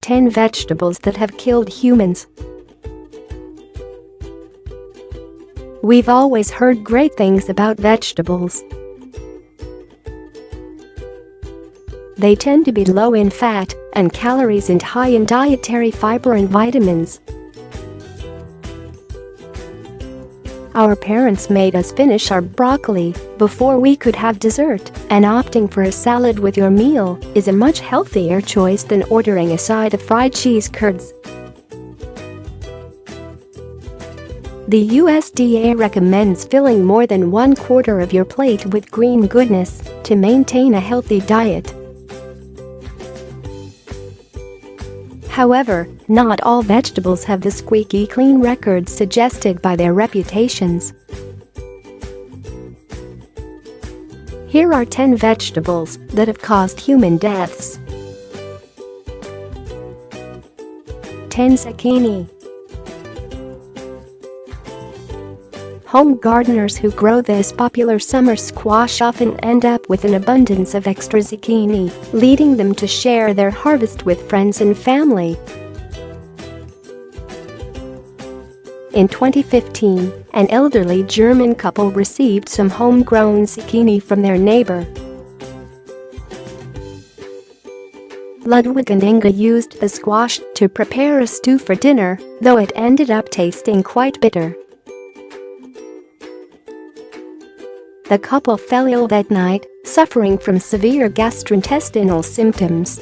10 vegetables that have killed humans. We've always heard great things about vegetables. They tend to be low in fat and calories and high in dietary fiber and vitamins. Our parents made us finish our broccoli before we could have dessert, and opting for a salad with your meal is a much healthier choice than ordering a side of fried cheese curds. The USDA recommends filling more than 1/4 of your plate with green goodness to maintain a healthy diet. However, not all vegetables have the squeaky clean record suggested by their reputations. Here are 10 vegetables that have caused human deaths. 10 zucchini. Home gardeners who grow this popular summer squash often end up with an abundance of extra zucchini, leading them to share their harvest with friends and family. In 2015, an elderly German couple received some homegrown zucchini from their neighbor. Ludwig and Inga used the squash to prepare a stew for dinner, though it ended up tasting quite bitter. The couple fell ill that night, suffering from severe gastrointestinal symptoms.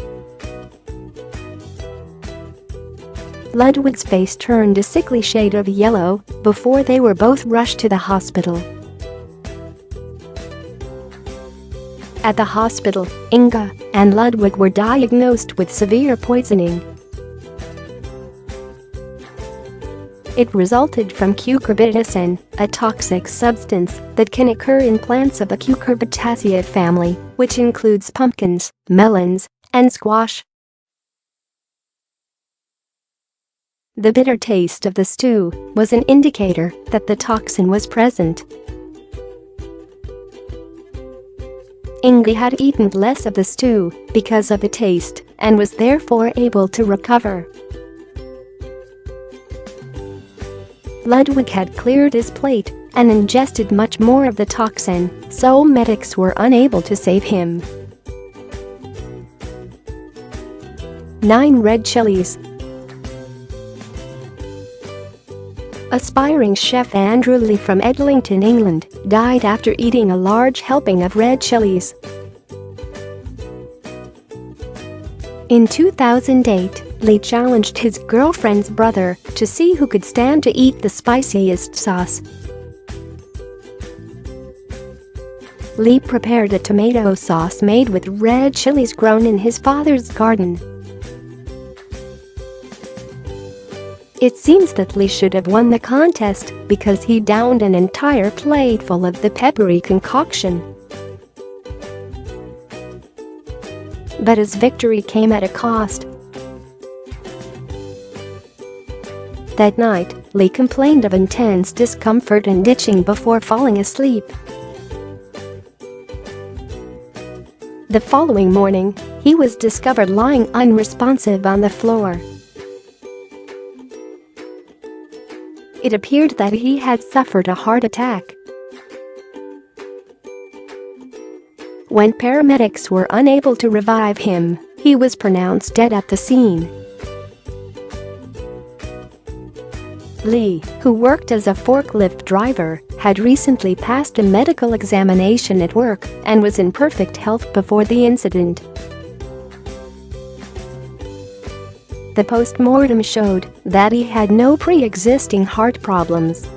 Ludwig's face turned a sickly shade of yellow before they were both rushed to the hospital. At the hospital, Inga and Ludwig were diagnosed with severe poisoning. It resulted from cucurbitacin, a toxic substance that can occur in plants of the Cucurbitaceae family, which includes pumpkins, melons, and squash. The bitter taste of the stew was an indicator that the toxin was present. Inga had eaten less of the stew because of the taste and was therefore able to recover. Ludwig had cleared his plate and ingested much more of the toxin, so medics were unable to save him. 9 red chilies. Aspiring chef Andrew Lee from Edlington, England, died after eating a large helping of red chilies. In 2008, Lee challenged his girlfriend's brother to see who could stand to eat the spiciest sauce. Lee prepared a tomato sauce made with red chilies grown in his father's garden. It seems that Lee should have won the contest because he downed an entire plate full of the peppery concoction. But his victory came at a cost. That night, Lee complained of intense discomfort and itching before falling asleep. The following morning, he was discovered lying unresponsive on the floor. It appeared that he had suffered a heart attack. When paramedics were unable to revive him, he was pronounced dead at the scene. Lee, who worked as a forklift driver, had recently passed a medical examination at work and was in perfect health before the incident. The post-mortem showed that he had no pre-existing heart problems.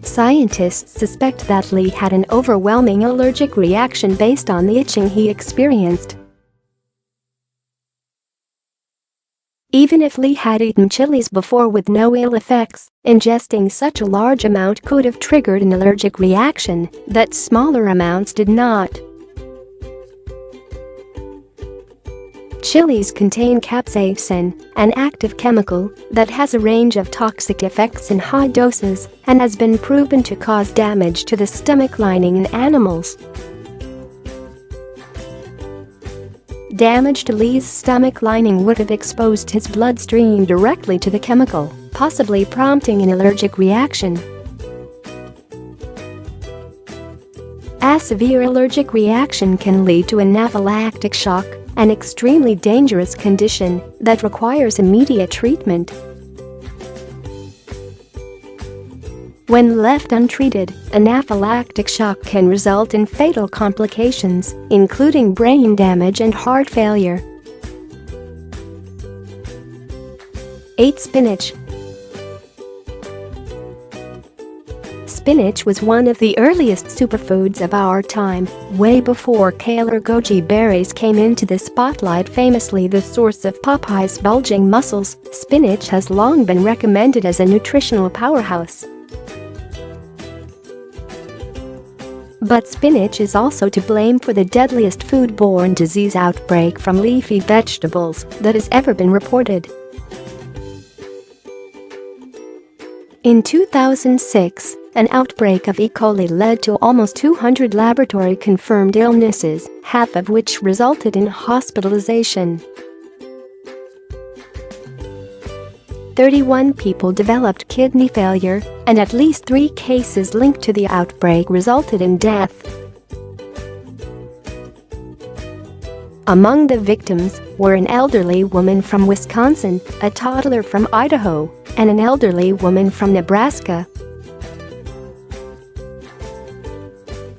Scientists suspect that Lee had an overwhelming allergic reaction based on the itching he experienced. Even if Lee had eaten chilies before with no ill effects, ingesting such a large amount could have triggered an allergic reaction that smaller amounts did not. Chilies contain capsaicin, an active chemical that has a range of toxic effects in high doses and has been proven to cause damage to the stomach lining in animals. Damage to Lee's stomach lining would have exposed his bloodstream directly to the chemical, possibly prompting an allergic reaction. A severe allergic reaction can lead to anaphylactic shock, an extremely dangerous condition that requires immediate treatment. When left untreated, anaphylactic shock can result in fatal complications, including brain damage and heart failure. 8. Spinach. Spinach was one of the earliest superfoods of our time, way before kale or goji berries came into the spotlight. Famously the source of Popeye's bulging muscles, spinach has long been recommended as a nutritional powerhouse. But spinach is also to blame for the deadliest foodborne disease outbreak from leafy vegetables that has ever been reported. In 2006, an outbreak of E. coli led to almost 200 laboratory-confirmed illnesses, half of which resulted in hospitalization. 31 people developed kidney failure, and at least 3 cases linked to the outbreak resulted in death. Among the victims were an elderly woman from Wisconsin, a toddler from Idaho, and an elderly woman from Nebraska.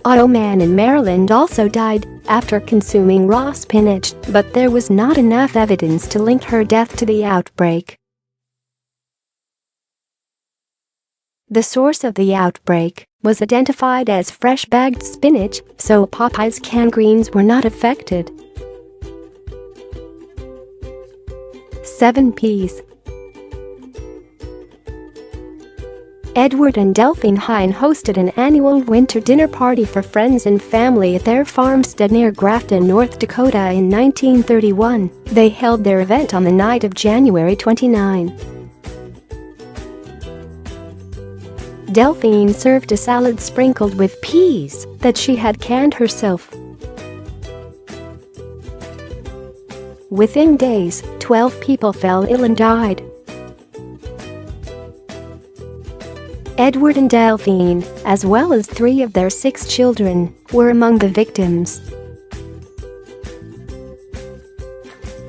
A man in Maryland also died after consuming raw spinach, but there was not enough evidence to link her death to the outbreak. The source of the outbreak was identified as fresh bagged spinach, so Popeye's canned greens were not affected. 7. Peas. Edward and Delphine Hine hosted an annual winter dinner party for friends and family at their farmstead near Grafton, North Dakota in 1931. They held their event on the night of January 29. Delphine served a salad sprinkled with peas that she had canned herself. Within days, 12 people fell ill and died. Edward and Delphine, as well as 3 of their 6 children, were among the victims.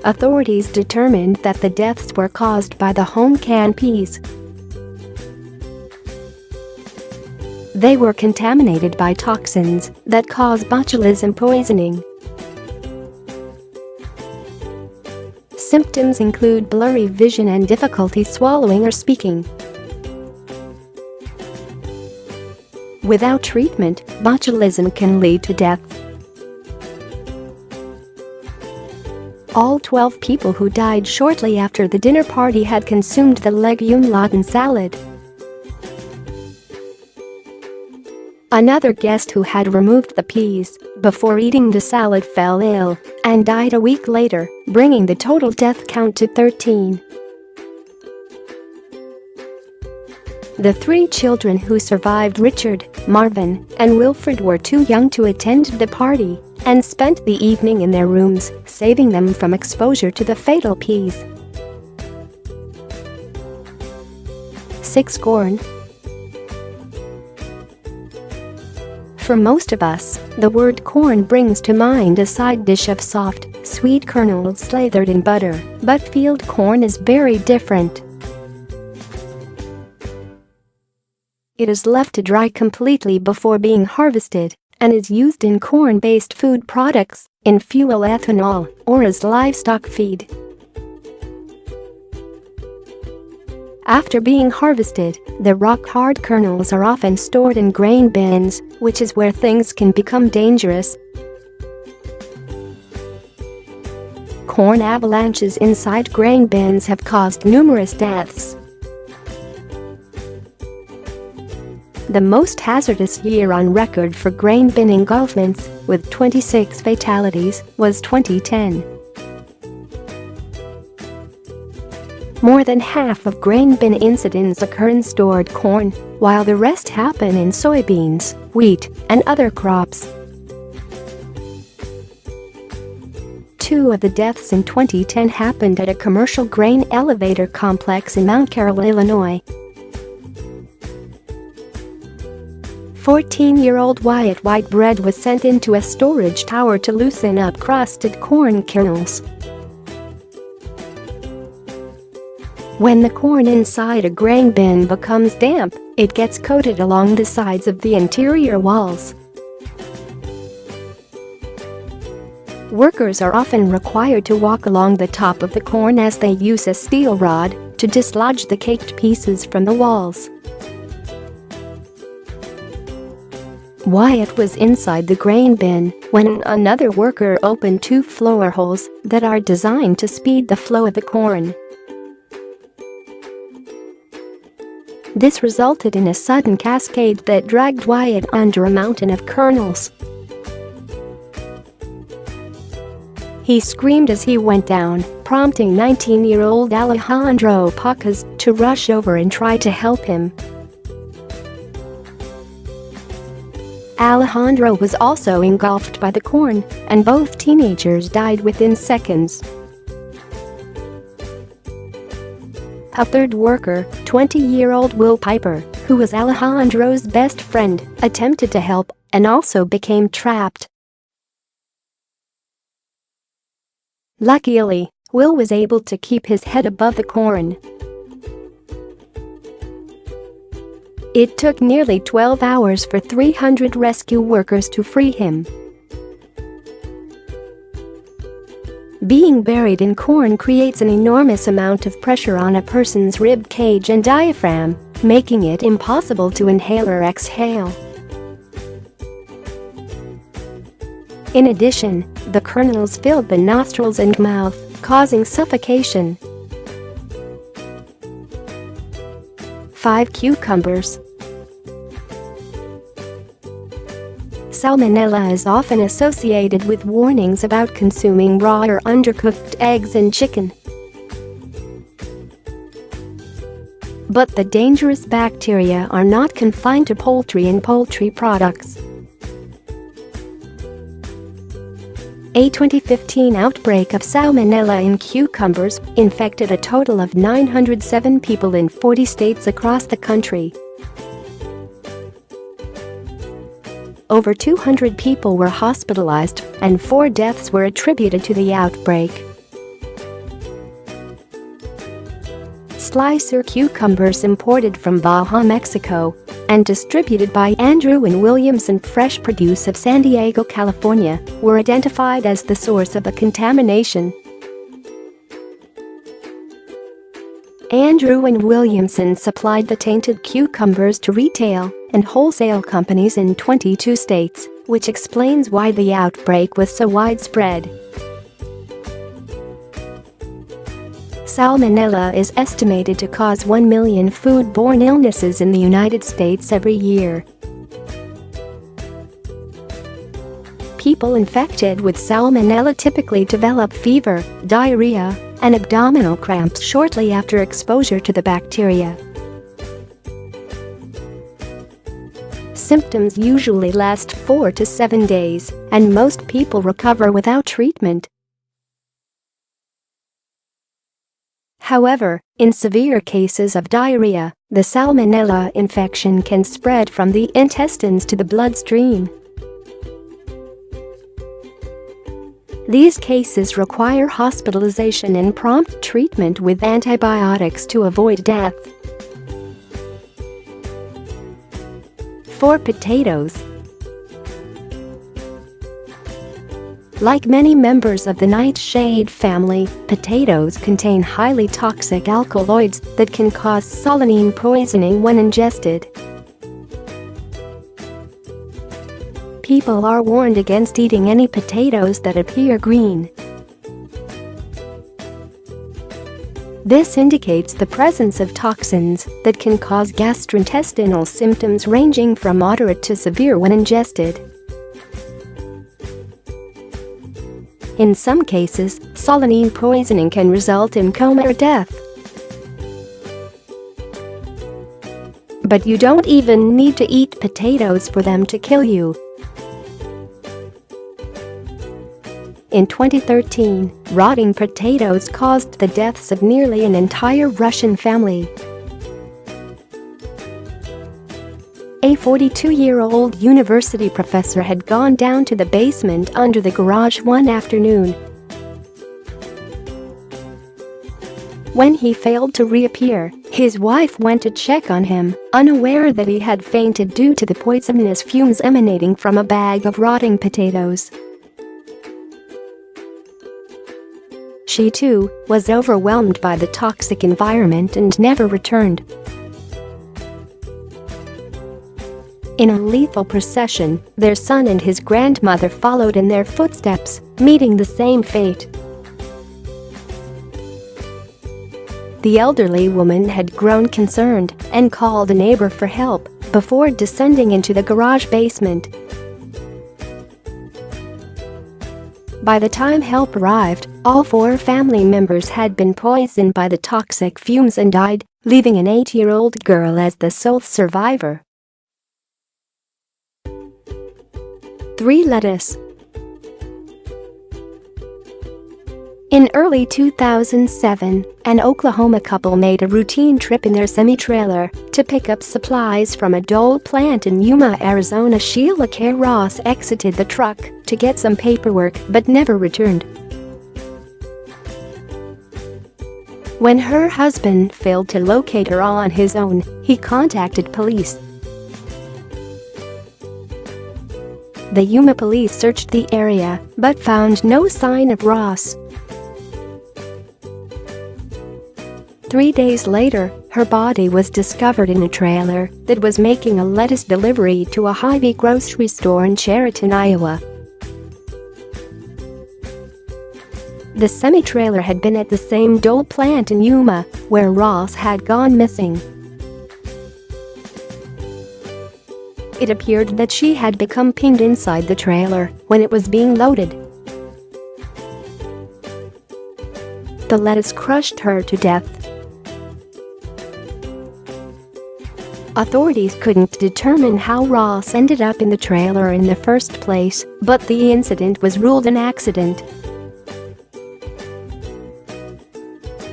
Authorities determined that the deaths were caused by the home-canned peas. They were contaminated by toxins that cause botulism poisoning. Symptoms include blurry vision and difficulty swallowing or speaking. Without treatment, botulism can lead to death. All 12 people who died shortly after the dinner party had consumed the legume-laden salad. Another guest who had removed the peas before eating the salad fell ill and died a week later, bringing the total death count to 13. The 3 children who survived, Richard, Marvin, and Wilfred, were too young to attend the party and spent the evening in their rooms, saving them from exposure to the fatal peas. 6. Corn. For most of us, the word corn brings to mind a side dish of soft, sweet kernels slathered in butter, but field corn is very different. It is left to dry completely before being harvested and is used in corn-based food products, in fuel ethanol, or as livestock feed. After being harvested, the rock-hard kernels are often stored in grain bins, which is where things can become dangerous. Corn avalanches inside grain bins have caused numerous deaths. The most hazardous year on record for grain bin engulfments, with 26 fatalities, was 2010. More than half of grain bin incidents occur in stored corn, while the rest happen in soybeans, wheat, and other crops. 2 of the deaths in 2010 happened at a commercial grain elevator complex in Mount Carroll, Illinois. 14-year-old Wyatt Whitebread was sent into a storage tower to loosen up crusted corn kernels. When the corn inside a grain bin becomes damp, it gets coated along the sides of the interior walls. Workers are often required to walk along the top of the corn as they use a steel rod to dislodge the caked pieces from the walls. Wyatt was inside the grain bin when another worker opened 2 floor holes that are designed to speed the flow of the corn. This resulted in a sudden cascade that dragged Wyatt under a mountain of kernels. He screamed as he went down, prompting 19-year-old Alejandro Pacas to rush over and try to help him. Alejandro was also engulfed by the corn, and both teenagers died within seconds. A third worker, 20-year-old Will Piper, who was Alejandro's best friend, attempted to help and also became trapped. Luckily, Will was able to keep his head above the corn. It took nearly 12 hours for 300 rescue workers to free him. Being buried in corn creates an enormous amount of pressure on a person's rib cage and diaphragm, making it impossible to inhale or exhale. In addition, the kernels filled the nostrils and mouth, causing suffocation. 5 cucumbers. Salmonella is often associated with warnings about consuming raw or undercooked eggs and chicken. But the dangerous bacteria are not confined to poultry and poultry products. A 2015 outbreak of Salmonella in cucumbers infected a total of 907 people in 40 states across the country. Over 200 people were hospitalized, and 4 deaths were attributed to the outbreak. Slicer cucumbers imported from Baja, Mexico, and distributed by Andrew and Williamson Fresh Produce of San Diego, California, were identified as the source of the contamination. Andrew and Williamson supplied the tainted cucumbers to retail and wholesale companies in 22 states, which explains why the outbreak was so widespread. Salmonella is estimated to cause 1 million foodborne illnesses in the United States every year. People infected with Salmonella typically develop fever, diarrhea, and abdominal cramps shortly after exposure to the bacteria. Symptoms usually last 4 to 7 days, and most people recover without treatment. However, in severe cases of diarrhea, the Salmonella infection can spread from the intestines to the bloodstream. These cases require hospitalization and prompt treatment with antibiotics to avoid death. For potatoes. Like many members of the nightshade family, potatoes contain highly toxic alkaloids that can cause solanine poisoning when ingested. People are warned against eating any potatoes that appear green. This indicates the presence of toxins that can cause gastrointestinal symptoms ranging from moderate to severe when ingested. In some cases, solanine poisoning can result in coma or death. But you don't even need to eat potatoes for them to kill you. In 2013, rotting potatoes caused the deaths of nearly an entire Russian family. A 42-year-old university professor had gone down to the basement under the garage one afternoon. When he failed to reappear, his wife went to check on him, unaware that he had fainted due to the poisonous fumes emanating from a bag of rotting potatoes. She too was overwhelmed by the toxic environment and never returned. In a lethal procession, their son and his grandmother followed in their footsteps, meeting the same fate. The elderly woman had grown concerned and called a neighbor for help before descending into the garage basement. By the time help arrived, all 4 family members had been poisoned by the toxic fumes and died, leaving an 8-year-old girl as the sole survivor. 3. Lettuce. In early 2007, an Oklahoma couple made a routine trip in their semi-trailer to pick up supplies from a dole plant in Yuma, Arizona. Sheila K. Ross exited the truck to get some paperwork but never returned. When her husband failed to locate her on his own, he contacted police. The Yuma police searched the area but found no sign of Ross. 3 days later, her body was discovered in a trailer that was making a lettuce delivery to a Hy-Vee grocery store in Chariton, Iowa. The semi-trailer had been at the same dole plant in Yuma where Ross had gone missing. It appeared that she had become pinned inside the trailer when it was being loaded. The lettuce crushed her to death. Authorities couldn't determine how Ross ended up in the trailer in the first place, but the incident was ruled an accident.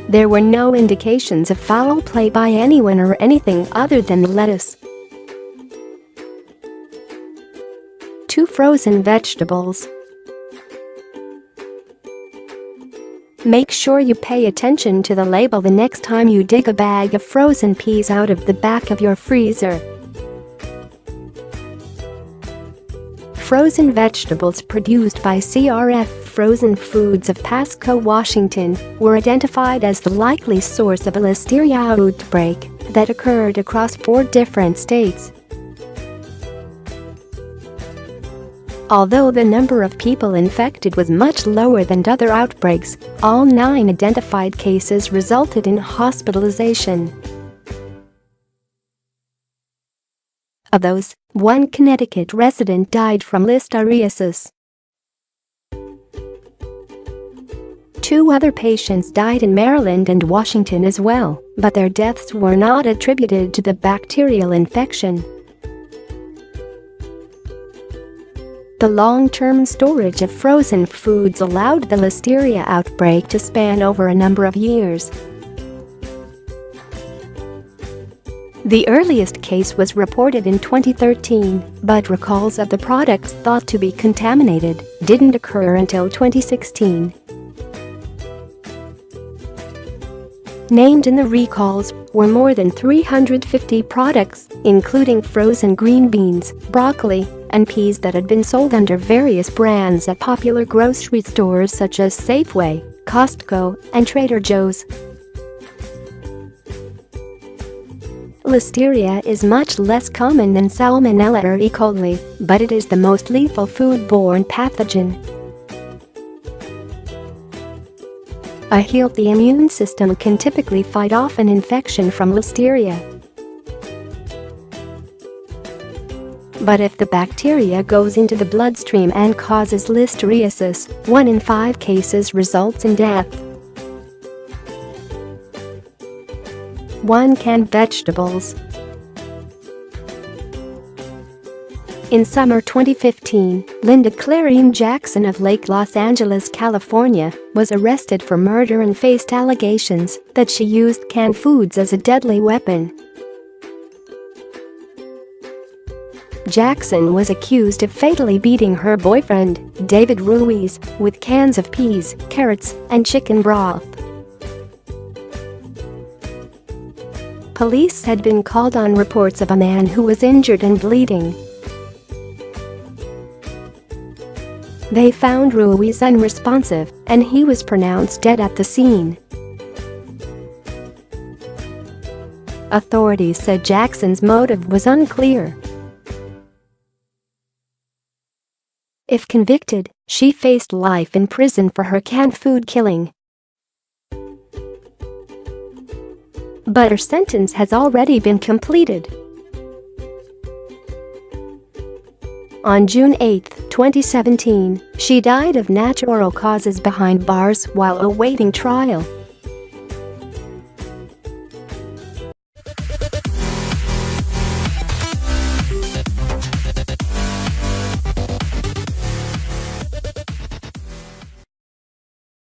There were no indications of foul play by anyone or anything other than the lettuce. 2. Frozen vegetables. Make sure you pay attention to the label the next time you dig a bag of frozen peas out of the back of your freezer. Frozen vegetables produced by CRF Frozen Foods of Pasco, Washington, were identified as the likely source of a listeria outbreak that occurred across 4 different states. Although the number of people infected was much lower than other outbreaks, all 9 identified cases resulted in hospitalization. Of those, 1 Connecticut resident died from listeriasis. 2 other patients died in Maryland and Washington as well, but their deaths were not attributed to the bacterial infection. The long-term storage of frozen foods allowed the listeria outbreak to span over a number of years. The earliest case was reported in 2013, but recalls of the products thought to be contaminated didn't occur until 2016. Named in the recalls were more than 350 products, including frozen green beans, broccoli, and peas that had been sold under various brands at popular grocery stores such as Safeway, Costco, and Trader Joe's. Listeria is much less common than Salmonella or E. coli, but it is the most lethal foodborne pathogen. A healthy immune system can typically fight off an infection from listeria. But if the bacteria goes into the bloodstream and causes listeriasis, 1 in 5 cases results in death. 1. Canned vegetables. In summer 2015, Linda Clarine Jackson of Lake Los Angeles, California, was arrested for murder and faced allegations that she used canned foods as a deadly weapon. Jackson was accused of fatally beating her boyfriend, David Ruiz, with cans of peas, carrots, and chicken broth. Police had been called on reports of a man who was injured and bleeding. They found Ruiz unresponsive, and he was pronounced dead at the scene. Authorities said Jackson's motive was unclear. If convicted, she faced life in prison for her canned food killing. But her sentence has already been completed. On June 8, 2017, she died of natural causes behind bars while awaiting trial.